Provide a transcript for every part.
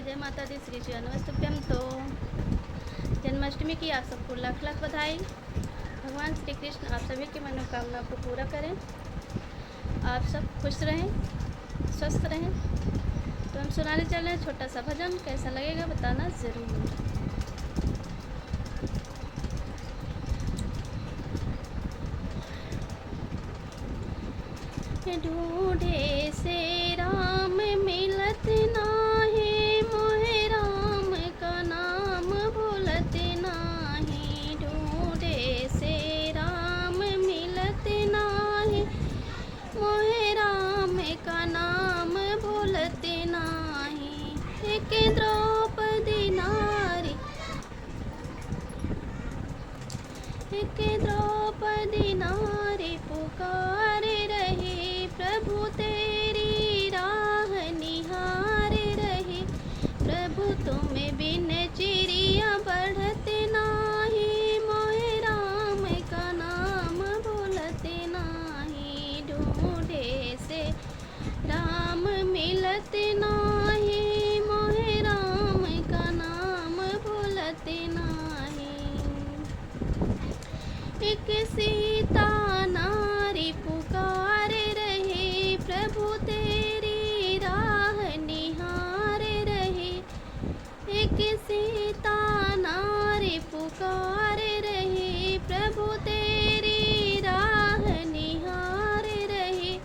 जय माता दी, श्री श्री नमस्तुभ्यम। तो जन्माष्टमी की आप सबको लाख लाख बधाई। भगवान श्री कृष्ण आप सभी की मनोकामना को पूरा करें, आप सब खुश रहें, स्वस्थ रहें। तो हम सुनाने चल रहे हैं छोटा सा भजन, कैसा लगेगा बताना ज़रूर। ढूंढे से राम मिलत नाही, मोहे राम का नाम भूलत नाही। ढूंढे से राम मिलत नाही, मोहे राम का नाम भूलत नाही। एक द्रौपदी नारी, एक द्रौपदी नारी पुकार रही, प्रभु तेरी राह निहार रही। प्रभु तुम्हें बिन चिड़िया बढ़त नाही, मोहे राम का नाम भूलत नाही। ढूंढे से राम मिलत नाही, मोहे राम का नाम भूलत नाही। एक सीता नारी पुकार रही, प्रभु तेरी राह निहार रही। एक सीता नारी पुकार रही, प्रभु तेरी राह निहार रही।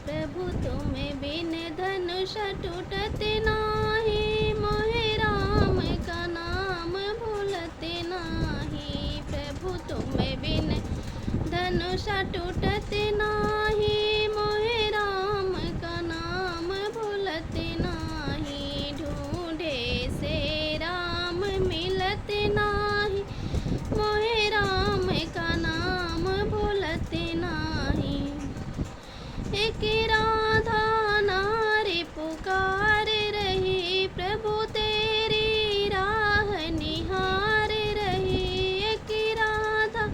प्रभु तुम्हें बिन धनुष टूटत नाही, मोहे राम का नाम भूलत नाही। प्रभु तुम्हें बिन धनुष टूटत नाही, मोहे राम का नाम भूलत नाही। ढूंढे से राम मिलत नाही, मोहे राम का नाम भूलत नाही। एक राधा नारी पुकार रही, प्रभु तेरी राह निहार रही। एक राधा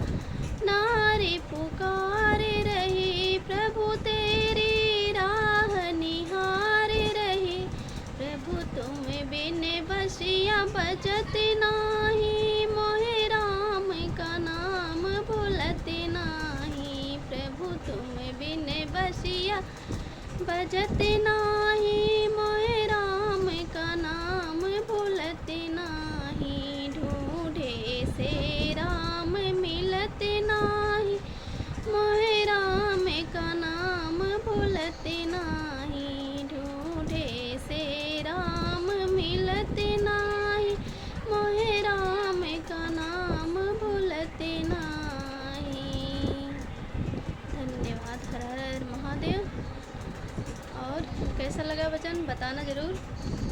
नारी पुकार रही, प्रभु तेरी राह निहार रही। प्रभु तुम बिन बसिया बजत नाही, मोहे राम का नाम भूलत नाही। प्रभु तुम बिन बसिया बजत नाही, मोहे राम का नाम भूलत नाही। ढूंढे से राम मिलत नाही, मोहे राम का नाम भूलत नाही। ढूंढे से राम मिलत नाही, मोहे राम का नाम भूलत नाही। धन्यवाद। हर हर महादेव। और कैसा लगा वचन बताना ज़रूर।